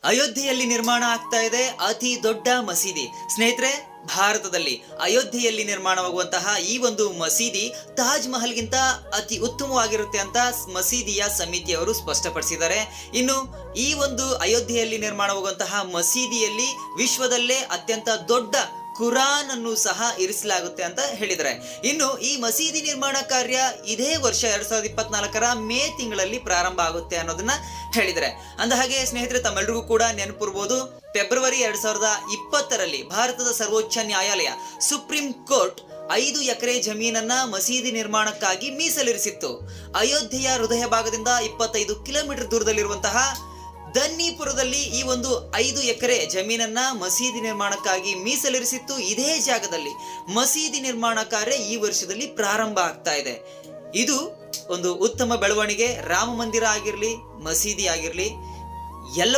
ಅಯೋಧ್ಯೆಯಲ್ಲಿ ನಿರ್ಮಾಣ ಆಗ್ತಾ ಇದೆ ಅತಿ ದೊಡ್ಡ ಮಸೀದಿ. ಸ್ನೇಹಿತರೆ, ಭಾರತದಲ್ಲಿ ಅಯೋಧ್ಯೆಯಲ್ಲಿ ನಿರ್ಮಾಣವಾಗುವಂತಹ ಈ ಒಂದು ಮಸೀದಿ ತಾಜ್ ಮಹಲ್ಗಿಂತ ಅತಿ ಉತ್ತಮವಾಗಿರುತ್ತೆ ಅಂತ ಮಸೀದಿಯ ಸಮಿತಿಯವರು ಸ್ಪಷ್ಟಪಡಿಸಿದ್ದಾರೆ. ಇನ್ನು ಈ ಒಂದು ಅಯೋಧ್ಯೆಯಲ್ಲಿ ನಿರ್ಮಾಣವಾಗುವಂತಹ ಮಸೀದಿಯಲ್ಲಿ ವಿಶ್ವದಲ್ಲೇ ಅತ್ಯಂತ ದೊಡ್ಡ ಕುರಾನ್ ಅನ್ನು ಸಹ ಇರಿಸಲಾಗುತ್ತೆ ಅಂತ ಹೇಳಿದರೆ. ಇನ್ನು ಈ ಮಸೀದಿ ನಿರ್ಮಾಣ ಕಾರ್ಯ ಇದೇ ವರ್ಷ 2024ರ ಮೇ ತಿಂಗಳಲ್ಲಿ ಪ್ರಾರಂಭ ಆಗುತ್ತೆ ಅನ್ನೋದನ್ನ ಹೇಳಿದರೆ. ಅಂದ ಹಾಗೆ ಸ್ನೇಹಿತರೆ, ತಮ್ಮೆಲ್ಲರಿಗೂ ಕೂಡ ನೆನಪಿರ್ಬೋದು, ಫೆಬ್ರವರಿ 2020ರಲ್ಲಿ ಭಾರತದ ಸರ್ವೋಚ್ಚ ನ್ಯಾಯಾಲಯ ಸುಪ್ರೀಂ ಕೋರ್ಟ್ 5 ಎಕರೆ ಜಮೀನನ್ನ ಮಸೀದಿ ನಿರ್ಮಾಣಕ್ಕಾಗಿ ಮೀಸಲಿರಿಸಿತ್ತು. ಅಯೋಧ್ಯೆಯ ಹೃದಯ ಭಾಗದಿಂದ 25 ಕಿಲೋಮೀಟರ್ ದೂರದಲ್ಲಿರುವಂತಹ ದನ್ನಿಪುರದಲ್ಲಿ ಈ ಒಂದು 5 ಎಕರೆ ಜಮೀನನ್ನ ಮಸೀದಿ ನಿರ್ಮಾಣಕ್ಕಾಗಿ ಮೀಸಲಿರಿಸಿತ್ತು. ಇದೇ ಜಾಗದಲ್ಲಿ ಮಸೀದಿ ನಿರ್ಮಾಣ ಕಾರ್ಯ ಈ ವರ್ಷದಲ್ಲಿ ಪ್ರಾರಂಭ ಆಗ್ತಾ ಇದೆ. ಇದು ಒಂದು ಉತ್ತಮ ಬೆಳವಣಿಗೆ. ರಾಮ ಮಂದಿರ ಆಗಿರ್ಲಿ, ಮಸೀದಿ ಆಗಿರ್ಲಿ, ಎಲ್ಲವೂ